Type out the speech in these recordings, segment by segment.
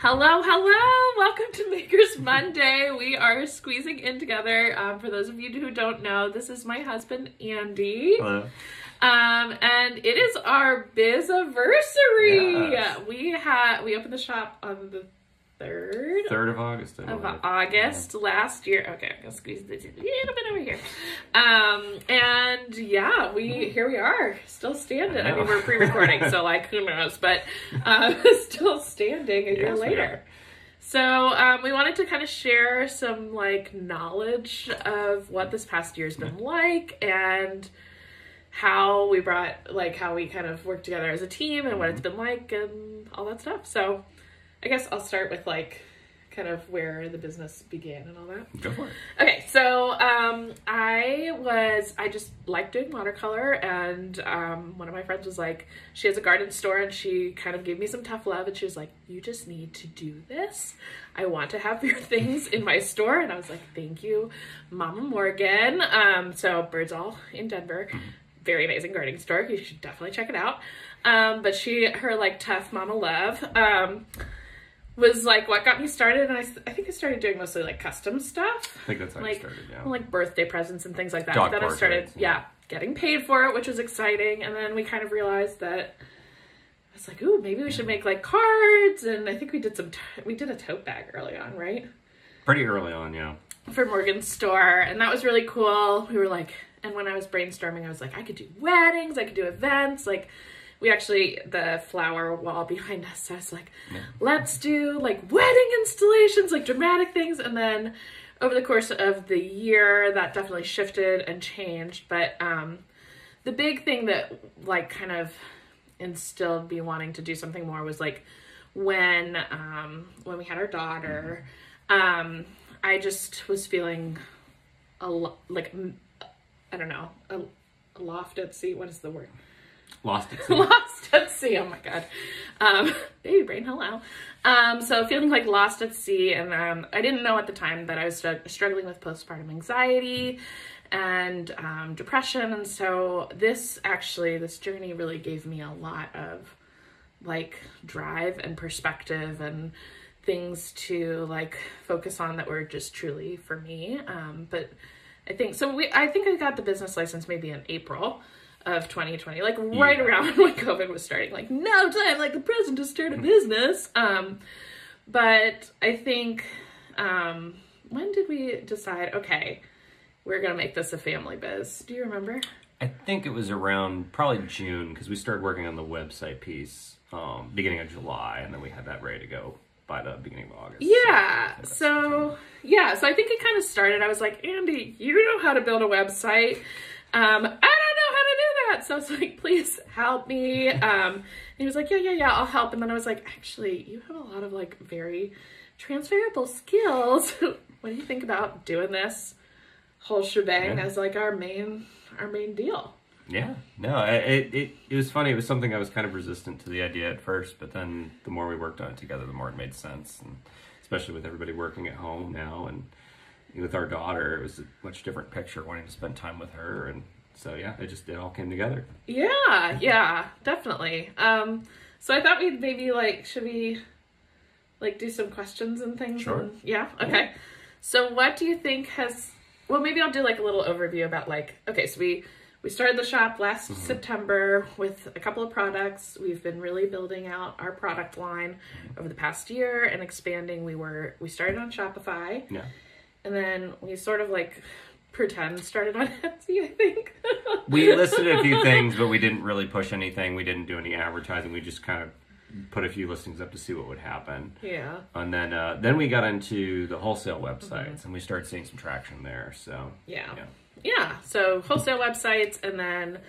Hello, hello! Welcome to Makers Monday. We are squeezing in together. For those of you who don't know, this is my husband, Andy. Hello. And it is our biz-aversary. Yes. We opened the shop on the 3rd of August. August last year. Okay, I'm gonna squeeze this a little bit over here. And yeah, here we are, still standing. I mean, we're pre-recording, so like, who knows? But still standing a year later. So we wanted to kind of share some like knowledge of what this past year's been like, and how we kind of worked together as a team, and what it's been like, and all that stuff. So I guess I'll start with like kind of where the business began and all that. Go for it. Okay, so I just liked doing watercolor, and one of my friends was like, she has a garden store, and she kind of gave me some tough love, and she was like, you just need to do this. I want to have your things in my store. And I was like, thank you, Mama Morgan. So Birdsall in Denver. Very amazing gardening store. You should definitely check it out. But her like tough mama love was like what got me started, and I think I started doing mostly like custom stuff. I think that's how like, you started, yeah. Like birthday presents and things like that. Dog then I started, yeah, getting paid for it, which was exciting. And then we kind of realized that I was like, ooh, maybe we should make like cards. And I think we did a tote bag early on, right? Pretty early on, yeah. For Morgan's store, and that was really cool. We were like, and when I was brainstorming, I was like, I could do weddings, I could do events, like. We actually, the flower wall behind us, so I was like, let's do like wedding installations, like dramatic things. And then over the course of the year, that definitely shifted and changed. But the big thing that like kind of instilled me wanting to do something more was like when we had our daughter, I just was feeling like, I don't know, a loft at sea. What is the word? Lost at sea. Lost at sea. Oh my god. Baby brain, hello. So feeling like lost at sea, and I didn't know at the time that I was struggling with postpartum anxiety and depression, and so this journey really gave me a lot of like drive and perspective and things to like focus on that were just truly for me. But I think I got the business license maybe in April of 2020, like right around when COVID was starting, like no time like the present to start a business. But I think, when did we decide, okay, we're going to make this a family biz? Do you remember? I think it was around probably June, because we started working on the website piece, beginning of July, and then we had that ready to go by the beginning of August. Yeah. So I think it kind of started, I was like, Andy, you know how to build a website. I don't know how to do that. So I was like, please help me. And he was like, yeah, I'll help. And then I was like, actually, you have a lot of like very transferable skills. What do you think about doing this whole shebang as like our main deal? Yeah, no, it was funny. It was something I was kind of resistant to the idea at first, but then the more we worked on it together, the more it made sense. And especially with everybody working at home now, and with our daughter, it was a much different picture, wanting to spend time with her. And so yeah, it all came together. Yeah, definitely. So I thought we'd maybe like, should we like do some questions and things? Sure. Yeah, okay. So what do you think maybe I'll do like a little overview about like, okay, so we started the shop last September with a couple of products. We've been really building out our product line over the past year and expanding. We started on Shopify. Yeah. And then we sort of like started on Etsy, I think. We listed a few things, but we didn't really push anything. We didn't do any advertising. We just kind of put a few listings up to see what would happen. Yeah. And then we got into the wholesale websites, and we started seeing some traction there. So yeah. So wholesale websites, and then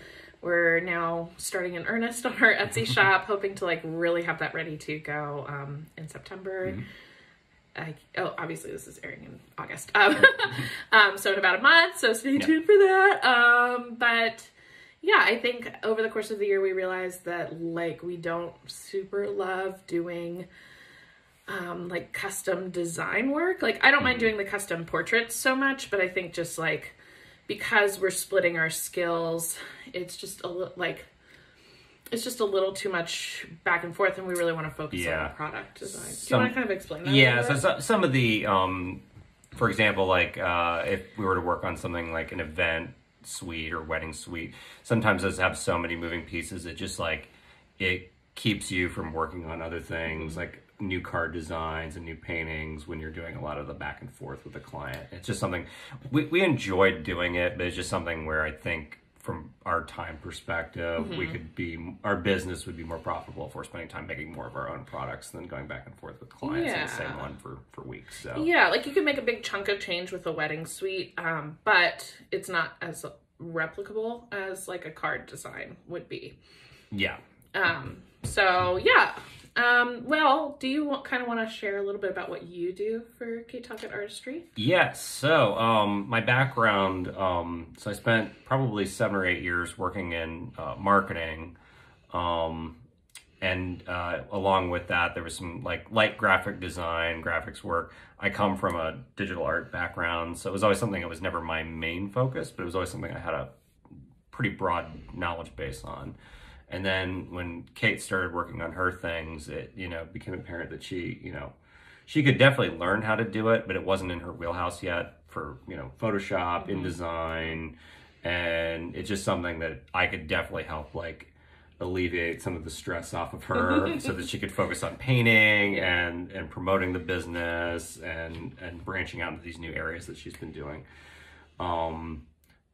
we're now starting in earnest on our Etsy shop, hoping to like really have that ready to go in September. Obviously this is airing in August. So in about a month, so stay tuned for that. But yeah, I think over the course of the year, we realized that like we don't super love doing like custom design work. Like I don't mind doing the custom portraits so much, but I think just like, because we're splitting our skills, it's just a little like, it's just a little too much back and forth, and we really want to focus on the product design. Do you want to kind of explain that? Yeah, so some of the, for example, like if we were to work on something like an event suite or wedding suite, sometimes those have so many moving pieces, it just like, it keeps you from working on other things, like new card designs and new paintings when you're doing a lot of the back and forth with the client. It's just something, we enjoyed doing it, but it's just something where I think from our time perspective, we could be, our business would be more profitable if we're spending time making more of our own products than going back and forth with clients in the same one for weeks. So yeah, like you could make a big chunk of change with a wedding suite, but it's not as replicable as like a card design would be. Yeah. So yeah. Well, do you kind of want to share a little bit about what you do for Kate Talkett Artistry? Yes. So, my background, so I spent probably 7 or 8 years working in marketing. And along with that, there was some like light graphic design, graphics work. I come from a digital art background, so it was always something that was never my main focus, but it was always something I had a pretty broad knowledge base on. And then when Kate started working on her things, it, became apparent that she could definitely learn how to do it, but it wasn't in her wheelhouse yet for, Photoshop, InDesign. And it's just something that I could definitely help like alleviate some of the stress off of her so that she could focus on painting and promoting the business and branching out into these new areas that she's been doing.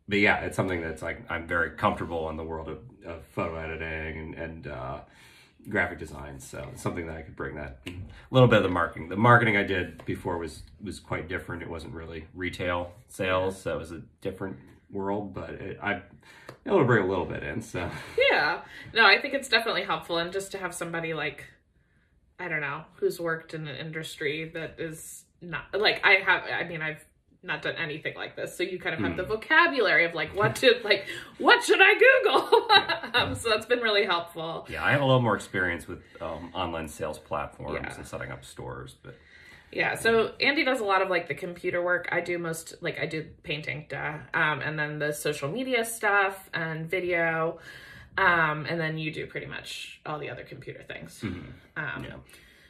But yeah, it's something that's like, I'm very comfortable in the world of photo editing and graphic design. So it's something that I could bring that, a little bit of the marketing. The marketing I did before was quite different. It wasn't really retail sales, so it was a different world, but I'm able to bring a little bit in, so. Yeah, no, I think it's definitely helpful. And just to have somebody like, I don't know, who's worked in an industry that is not, like I've not done anything like this, so you kind of have the vocabulary of like what should I Google? So that's been really helpful. Yeah, I have a little more experience with online sales platforms and setting up stores, but yeah. So Andy does a lot of like the computer work. I do I do painting, and then the social media stuff and video, and then you do pretty much all the other computer things.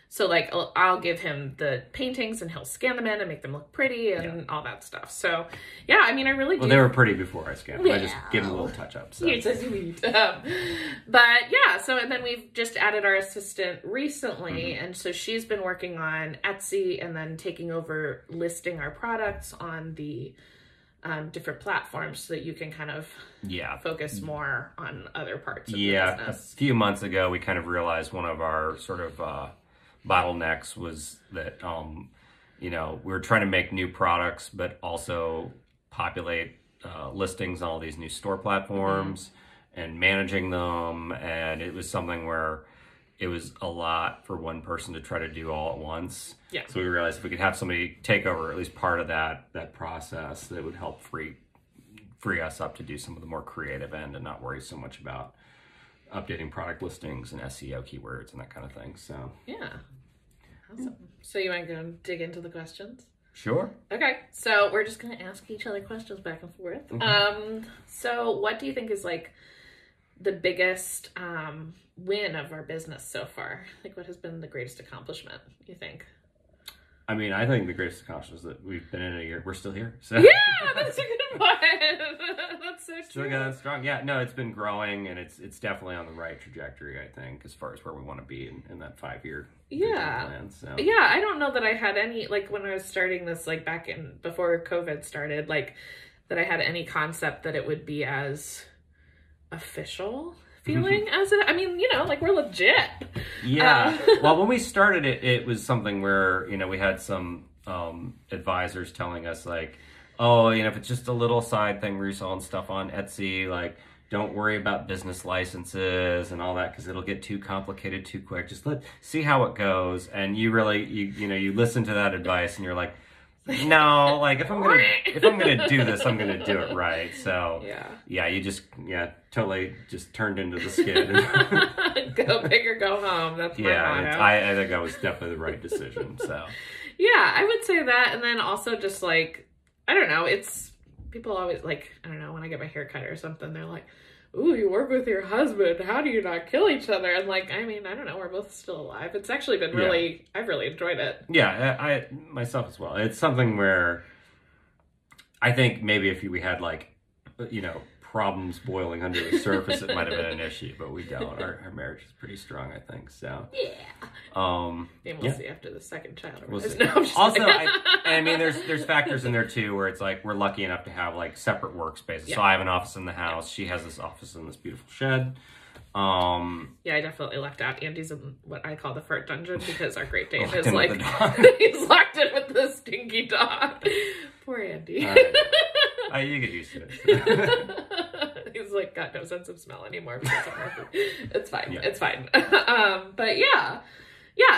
So like I'll give him the paintings and he'll scan them in and make them look pretty and all that stuff. So yeah, I mean, I really do. Well, they were pretty before I scanned them. I just give them a little touch up. So. You're so sweet. But yeah, so and then we've just added our assistant recently. And so she's been working on Etsy and then taking over listing our products on the different platforms so that you can kind of focus more on other parts of the business. A few months ago, we kind of realized one of our sort of bottlenecks was that, we were trying to make new products, but also populate listings on all these new store platforms and managing them. And it was something where it was a lot for one person to try to do all at once. Yeah. So we realized if we could have somebody take over at least part of that process, that would help free us up to do some of the more creative end and not worry so much about updating product listings and SEO keywords and that kind of thing. So yeah, awesome. So you want to go dig into the questions? Sure. Okay, so we're just going to ask each other questions back and forth. So what do you think is like the biggest win of our business so far? Like what has been the greatest accomplishment, you think? I mean, I think the greatest accomplishment is that we've been in a year. We're still here. So. Yeah, that's a good one. That's so true. Still got strong. Yeah, no, it's been growing, and it's definitely on the right trajectory, I think, as far as where we want to be in that 5-year plan. So. Yeah, I don't know that I had any, like, when I was starting this, like, back in, before COVID started, like, that I had any concept that it would be as official feeling as it, I mean, like we're legit. Yeah. Well, when we started it, it was something where, we had some advisors telling us like, oh, if it's just a little side thing where you're selling stuff on Etsy, like don't worry about business licenses and all that because it'll get too complicated too quick. Just see how it goes. And you really, you listen to that advice and you're like, no, like if I'm gonna do this, I'm gonna do it right. So yeah, you just totally just turned into the skid. Go big or go home. That's my motto. I think that was definitely the right decision. So yeah, I would say that, and then also just like I don't know, it's people always like I don't know when I get my hair cut or something, they're like, ooh, you work with your husband, how do you not kill each other? And like, I mean, I don't know, we're both still alive. It's actually been really, I've really enjoyed it. Yeah, I myself as well. It's something where I think maybe if we had like, you know, problems boiling under the surface, it might have been an issue, but we don't. Our marriage is pretty strong, I think. So Maybe we'll see after the second child. We'll see. No, Also, I mean, there's factors in there too, where it's like we're lucky enough to have like separate workspaces. So I have an office in the house. She has this office in this beautiful shed. I definitely left out Andy's in what I call the fart dungeon, because our Great Dane is like he's locked in with the stinky dog. Poor Andy. You get used to it. He's like got no sense of smell anymore because I'm working. It's fine. Yeah. It's fine. But yeah.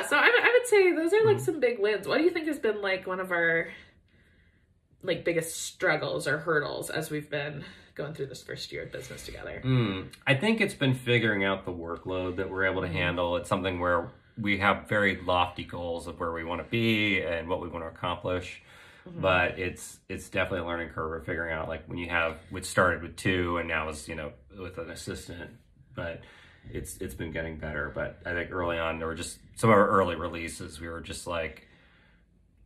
So I would say those are like some big wins. What do you think has been like one of our like biggest struggles or hurdles as we've been going through this first year of business together? I think it's been figuring out the workload that we're able to handle. It's something where we have very lofty goals of where we want to be and what we want to accomplish. But it's definitely a learning curve of figuring out, like, when you have, which started with 2 and now is, you know, with an assistant, but it's been getting better. But I think early on, there were just some of our early releases, we were just like,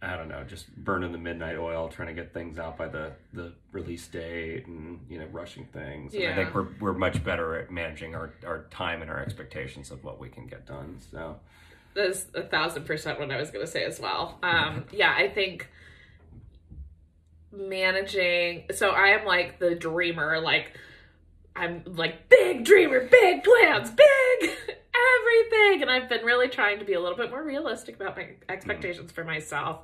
I don't know, just burning the midnight oil, trying to get things out by the release date and, you know, rushing things. And I think we're much better at managing our time and our expectations of what we can get done. So that's 1,000% what I was going to say as well. I think managing, so I am like the dreamer, like I'm like big dreamer, big plans, big everything, and I've been really trying to be a little bit more realistic about my expectations for myself.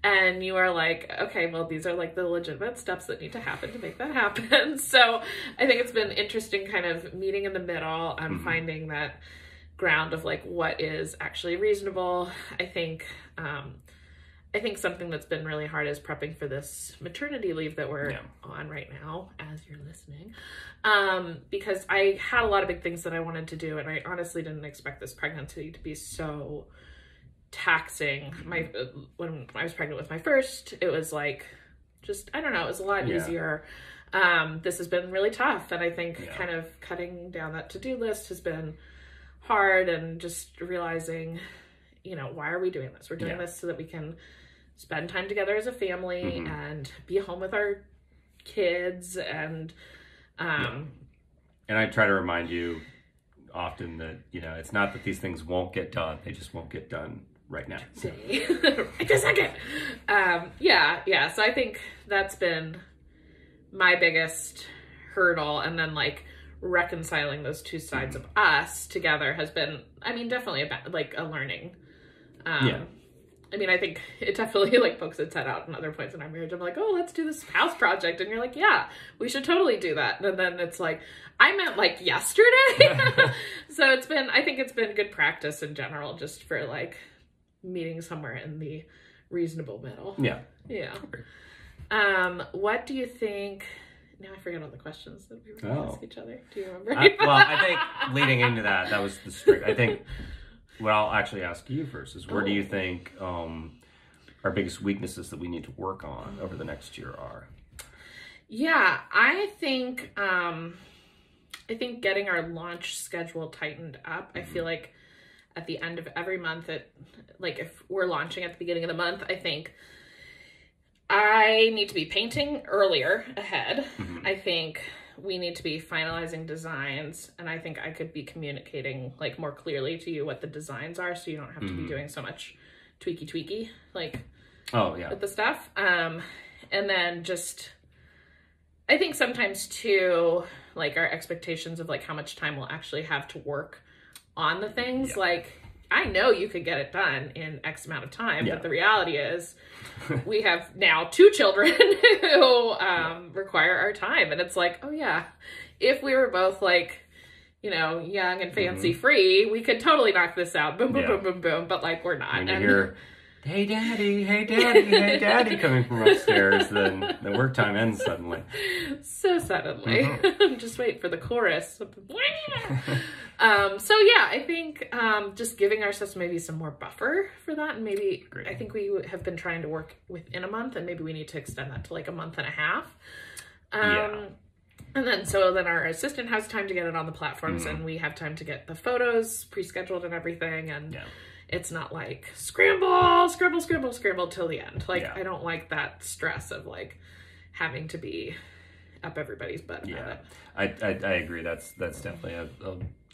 And you are like, okay, well, these are like the legitimate steps that need to happen to make that happen. So I think it's been interesting kind of meeting in the middle and finding that ground of like what is actually reasonable. I think something that's been really hard is prepping for this maternity leave that we're on right now as you're listening. Because I had a lot of big things that I wanted to do, and I honestly didn't expect this pregnancy to be so taxing. When I was pregnant with my first, it was like, just, I don't know, it was a lot easier. This has been really tough, and I think kind of cutting down that to-do list has been hard, and just realizing, you know, why are we doing this? We're doing this so that we can spend time together as a family and be home with our kids. And I try to remind you often that, you know, it's not that these things won't get done, they just won't get done right now. Right this second. So I think that's been my biggest hurdle. And then like reconciling those two sides of us together has been, I mean, definitely a learning. I mean, I think it definitely like pokes its head out in other points in our marriage. I'm like, oh, let's do this house project. And you're like, yeah, we should totally do that. And then it's like, I meant like yesterday. So I think it's been good practice in general, just for like meeting somewhere in the reasonable middle. Yeah. What do you think? Now I forget all the questions that we were going to ask each other. Do you remember? Well, I think leading into that was the strict. I think what I'll actually ask you first is, where do you think our biggest weaknesses that we need to work on over the next year are? Yeah, I think getting our launch schedule tightened up. I feel like at the end of every month, if we're launching at the beginning of the month, I think I need to be painting earlier ahead. I think we need to be finalizing designs, and I think I could be communicating like more clearly to you what the designs are, so you don't have to be doing so much tweaky like with the stuff. And then just, I think sometimes too, like our expectations of like how much time we'll actually have to work on the things. Like, I know you could get it done in X amount of time, but the reality is we have now 2 children who require our time. And it's like, oh yeah, if we were both like, you know, young and fancy free, we could totally knock this out. Boom, boom, boom, boom, boom. But like, we're not. When you hear, hey daddy, hey daddy, hey daddy, coming from upstairs, then the work time ends suddenly. So suddenly. Just wait for the chorus. So yeah, I think just giving ourselves maybe some more buffer for that, and maybe I think we have been trying to work within a month, and maybe we need to extend that to like a month and a half. And then our assistant has time to get it on the platforms, and we have time to get the photos pre-scheduled and everything. And it's not like scramble till the end. Like, I don't like that stress of like having to be up everybody's butt about it. I agree. That's definitely a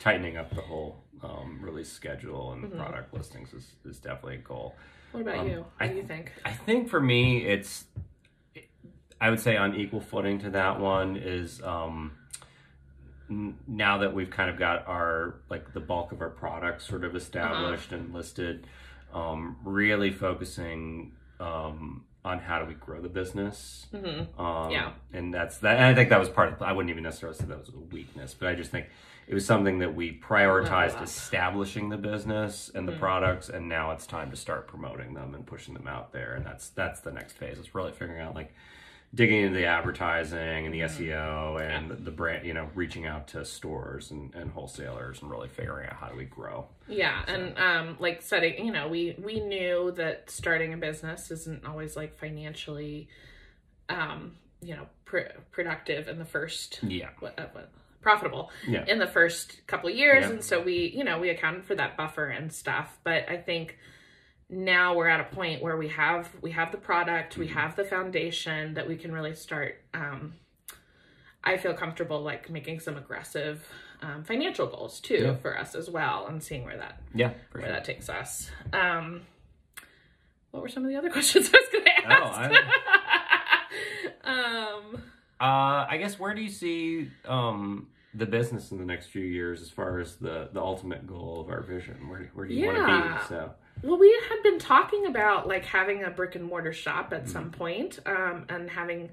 tightening up the whole release schedule and product listings is definitely a goal. What about you? What do you think? I think for me, I would say on equal footing to that one is now that we've kind of got the bulk of our products sort of established and listed, really focusing on how do we grow the business. And and I think that was part of, I wouldn't even necessarily say that was a weakness, but I just think it was something that we prioritized establishing the business and the products, and now it's time to start promoting them and pushing them out there. And that's the next phase. It's really figuring out like digging into the advertising and the SEO and the brand, reaching out to stores and wholesalers and really figuring out how do we grow. Yeah. So. And like setting, we knew that starting a business isn't always like financially, productive in the first, profitable in the first couple of years. And so we accounted for that buffer and stuff. But I think now we're at a point where we have the product, we have the foundation that we can really start. I feel comfortable like making some aggressive financial goals too for us as well, and seeing where that that takes us. What were some of the other questions I was going to ask? I guess where do you see the business in the next few years as far as the ultimate goal of our vision? Where do you want to be? So. Well, we had been talking about like having a brick and mortar shop at some point, and having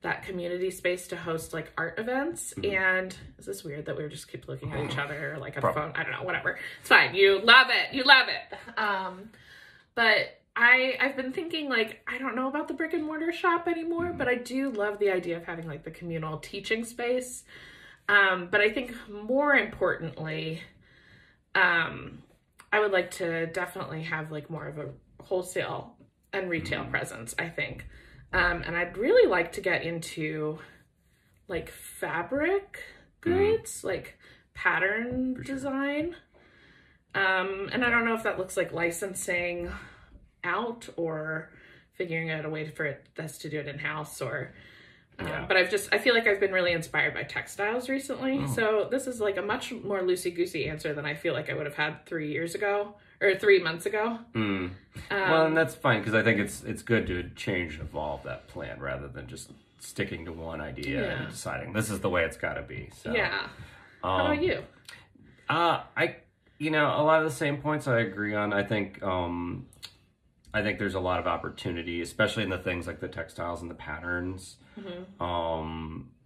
that community space to host like art events. And is this weird that we just keep looking at each other like a phone? I don't know, whatever. It's fine. You love it. But I've been thinking like, I don't know about the brick and mortar shop anymore, but I do love the idea of having like the communal teaching space. But I think more importantly, I would like to definitely have like more of a wholesale and retail presence, I think. And I'd really like to get into like fabric goods, like pattern design. And I don't know if that looks like licensing out or figuring out a way for us to do it in-house, or but I feel like I've been really inspired by textiles recently. So this is like a much more loosey-goosey answer than I feel like I would have had 3 years ago or 3 months ago. Well, and that's fine, because I think it's good to change and evolve that plan rather than just sticking to one idea and deciding this is the way it's got to be. So how about you? A lot of the same points I agree on. I think there's a lot of opportunity, especially in the things like the textiles and the patterns.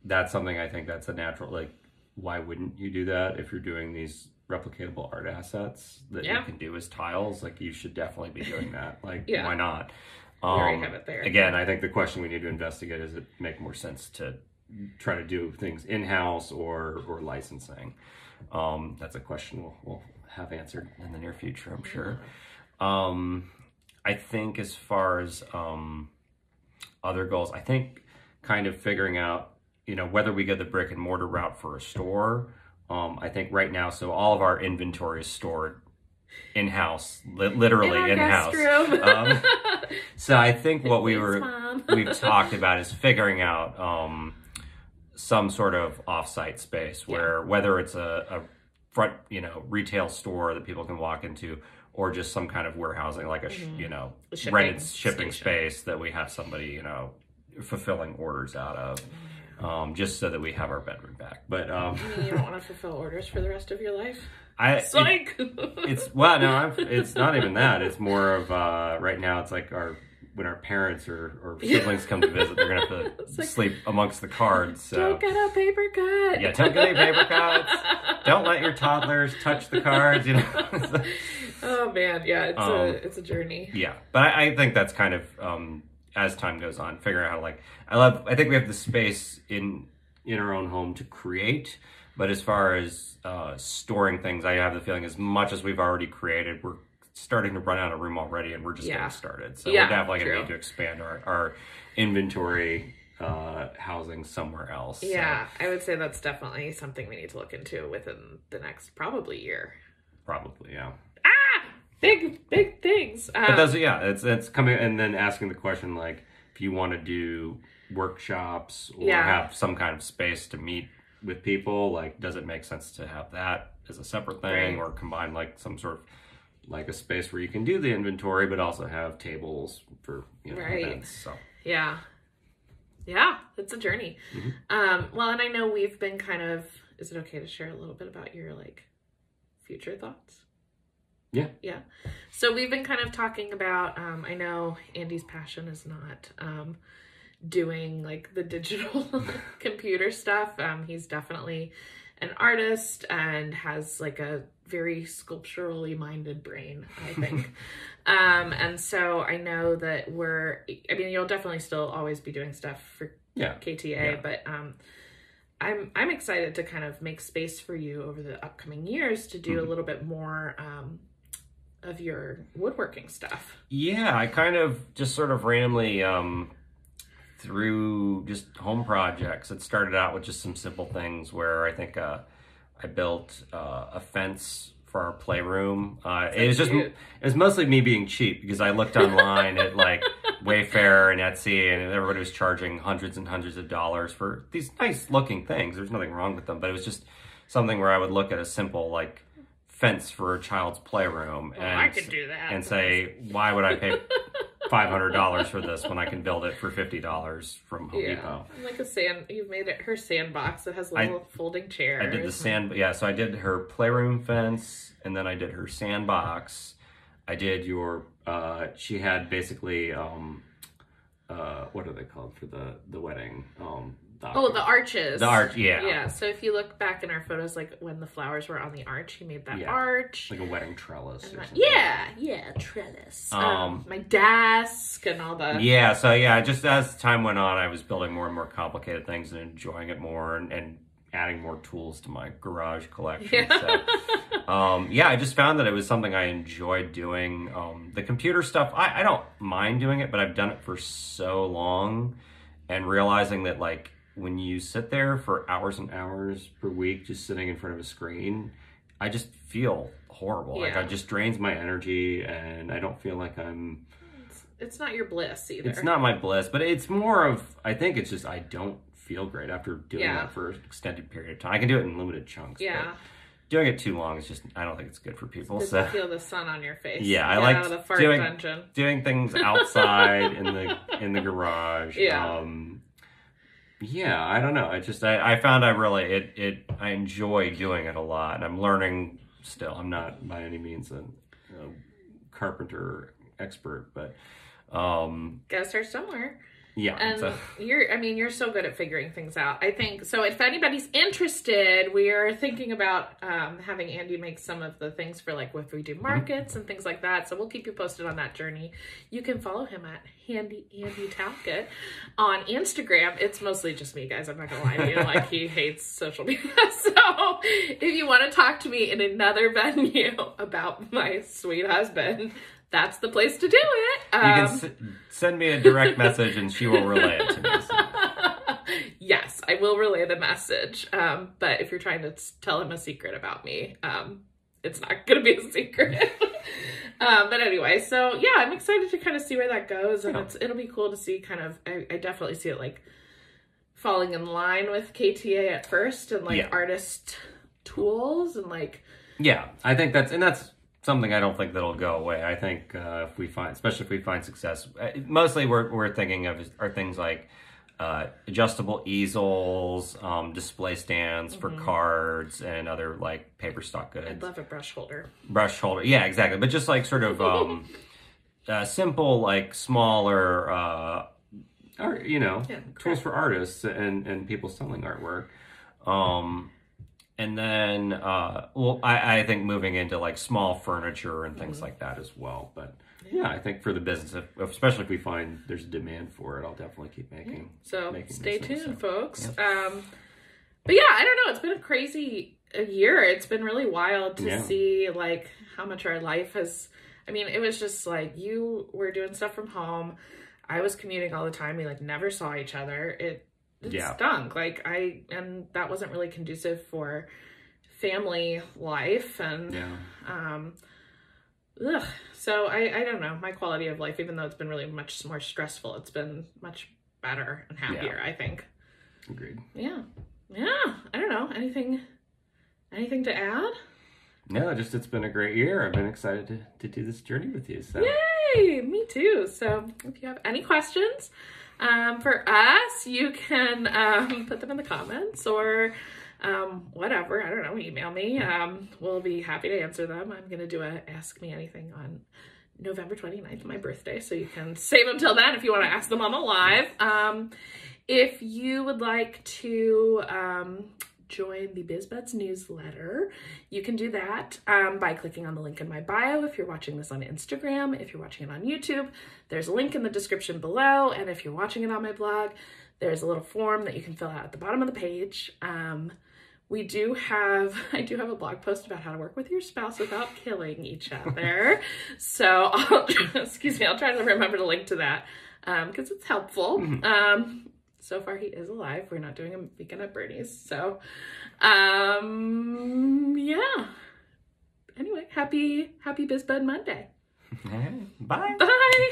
That's something I think that's a natural, like, why wouldn't you do that if you're doing these replicatable art assets that you can do as tiles? Like, you should definitely be doing that. Like, why not? We already have it there. Again, I think the question we need to investigate is it make more sense to try to do things in-house or licensing? That's a question we'll have answered in the near future, I'm sure. I think as far as other goals, I think kind of figuring out, whether we go the brick and mortar route for a store. I think right now, so all of our inventory is stored in-house, literally in-house. So I think what we've talked about is figuring out some sort of off-site space where whether it's a front, retail store that people can walk into, or just some kind of warehousing, like a rented shipping space that we have somebody, fulfilling orders out of, just so that we have our bedroom back. But you don't want to fulfill orders for the rest of your life? It's not even that. It's more of right now. It's like when our parents or siblings come to visit, they're gonna have to sleep amongst the cards. So. Don't get a paper cut. Yeah, don't get any paper cuts. Don't let your toddlers touch the cards. Oh man, yeah, it's a journey. Yeah, but I think that's kind of as time goes on, figuring out I think we have the space in our own home to create, but as far as storing things, I have the feeling as much as we've already created, we're starting to run out of room already, and we're just getting started. So we're definitely going to need to expand our inventory housing somewhere else. Yeah, so I would say that's definitely something we need to look into within the next probably year. Probably, yeah. Big things. But that's, it's coming, and then asking the question, like, if you want to do workshops or have some kind of space to meet with people, like, does it make sense to have that as a separate thing, or combine like some sort of like a space where you can do the inventory but also have tables for events. So yeah, it's a journey. Well, and I know we've been kind of, is it okay to share a little bit about your like future thoughts? Yeah. So we've been kind of talking about, I know Andy's passion is not doing like the digital computer stuff. He's definitely an artist and has like a very sculpturally minded brain, I think. And so I know that you'll definitely still always be doing stuff for KTA, but I'm excited to kind of make space for you over the upcoming years to do a little bit more of your woodworking stuff. Yeah, I kind of just sort of randomly through just home projects. It started out with just some simple things where I think I built a fence for our playroom. It was mostly me being cheap because I looked online at like Wayfair and Etsy, and everybody was charging hundreds and hundreds of dollars for these nice looking things. There's nothing wrong with them, but it was just something where I would look at a simple like fence for a child's playroom and I could do that and say, why would I pay $500 for this when I can build it for $50 from Home Depot? Like you've made it her sandbox that has little folding chairs. I did the so I did her playroom fence, and then I did her sandbox. I did she had basically what are they called for the wedding? The arches. The arch, yeah. So if you look back in our photos, like when the flowers were on the arch, he made that arch. Like a wedding trellis or something. Yeah, trellis. My desk and all that. Yeah, so just as time went on, I was building more and more complicated things and enjoying it more and adding more tools to my garage collection. So, I just found that it was something I enjoyed doing. The computer stuff, I don't mind doing it, but I've done it for so long, and realizing that like, when you sit there for hours and hours per week just sitting in front of a screen, I just feel horrible. Like it just drains my energy, and I don't feel like I'm... It's not your bliss either. It's not my bliss, but it's more of... I think it's just I don't feel great after doing that for an extended period of time. I can do it in limited chunks. Yeah. But doing it too long is just... I don't think it's good for people. It's good to feel the sun on your face. Yeah, I like doing things outside in the garage. Yeah. I don't know. I found I enjoy doing it a lot, and I'm learning still. I'm not by any means a carpenter expert, but gotta start somewhere. Yeah, and you're so good at figuring things out. I think so. If anybody's interested, we are thinking about having Andy make some of the things for like if we do markets and things like that. So we'll keep you posted on that journey. You can follow him at Andy Talcott on Instagram. It's mostly just me, guys. I'm not gonna lie to you. Like he hates social media. So if you want to talk to me in another venue about my sweet husband, that's the place to do it. You can send me a direct message and she will relay it to me. So. Yes, I will relay the message. But if you're trying to tell him a secret about me, it's not going to be a secret. But anyway, so yeah, I'm excited to kind of see where that goes. And it'll be cool to see kind of, I definitely see it like falling in line with KTA at first and like artist tools and like. Yeah, I think that's something I don't think that'll go away. I think especially if we find success, mostly we're thinking of are things like adjustable easels, display stands for cards, and other like paper stock goods. I'd love a brush holder. Yeah, exactly. But just like sort of simple, like smaller, tools for artists and people selling artwork. And then, I think moving into like small furniture and things like that as well. But yeah, I think for the business, especially if we find there's a demand for it, I'll definitely keep making. So stay tuned, folks. Yeah. But yeah, I don't know. It's been a crazy year. It's been really wild to see like how much our life has. I mean, it was just like you were doing stuff from home. I was commuting all the time. We like never saw each other. It Yeah. stunk. And that wasn't really conducive for family life. And, so I don't know, my quality of life, even though it's been really much more stressful, it's been much better and happier, I think. Agreed. Yeah. I don't know. Anything to add? No, just it's been a great year. I've been excited to do this journey with you. So. Yay! Me too. So if you have any questions for us, you can put them in the comments or whatever. I don't know. Email me. We'll be happy to answer them. I'm going to do a Ask Me Anything on November 29th, my birthday. So you can save them till then if you want to ask them on the live. If you would like to join the BizBuds newsletter, you can do that by clicking on the link in my bio. If you're watching this on Instagram, if you're watching it on YouTube, there's a link in the description below. And if you're watching it on my blog, there's a little form that you can fill out at the bottom of the page. I do have a blog post about how to work with your spouse without killing each other. So I'll try to remember to link to that because it's helpful. So far he is alive. We're not doing a weekend at Bernie's. So, yeah. Anyway, happy BizBud Monday. Bye. Bye.